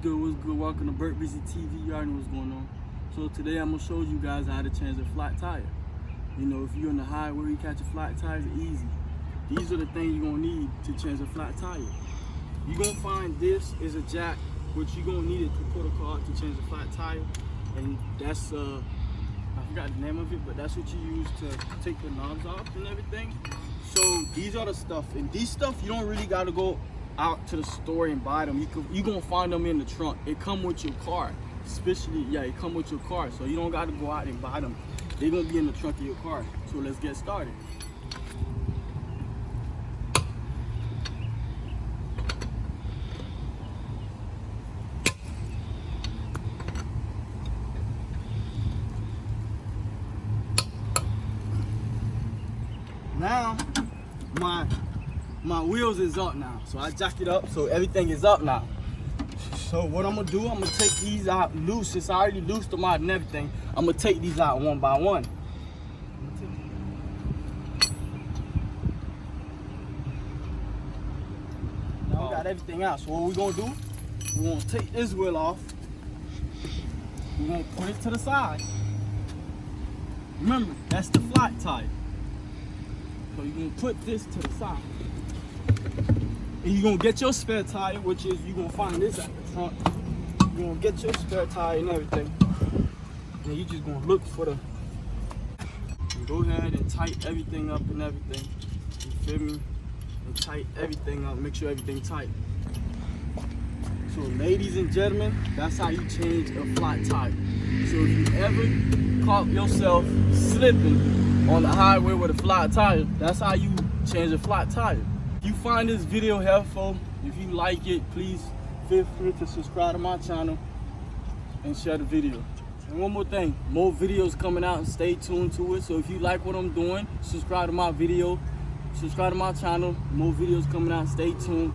What's good? Welcome to Burt Busy TV. You already know what's going on. So today I'm gonna show you guys how to change a flat tire. You know, if you're in the highway, you catch a flat tire, it's easy. These are the things you're gonna need to change a flat tire. You're gonna find this is a jack, which you're gonna need it to put a car to change a flat tire. And that's I forgot the name of it, but that's what you use to take the knobs off and everything. So these are the stuff, and these stuff you don't really gotta go out to the store and buy them. You gonna find them in the trunk. It come with your car, especially it come with your car. So you don't gotta go out and buy them. They're gonna be in the trunk of your car. So let's get started. Now my wheels is up now, so I jack it up so everything is up now. So what I'm gonna do, I'm gonna take these out loose. Since I already loosed them out and everything, I'm gonna take these out one by one. Now we got everything out, so what we're gonna do, we're gonna take this wheel off. We're gonna put it to the side. Remember, that's the flat tire. So you're gonna put this to the side. And you're gonna get your spare tire, which is you're gonna find this at the front. You're gonna get your spare tire and everything. And you're just gonna look for the, and go ahead and tighten everything up and everything. You feel me? And tighten everything up, make sure everything tight. So ladies and gentlemen, that's how you change a flat tire. So if you ever caught yourself slipping on the highway with a flat tire, that's how you change a flat tire. If you find this video helpful, if you like it, please feel free to subscribe to my channel and share the video. And one more thing, more videos coming out, and stay tuned to it. So if you like what I'm doing, subscribe to my video, subscribe to my channel, more videos coming out, stay tuned.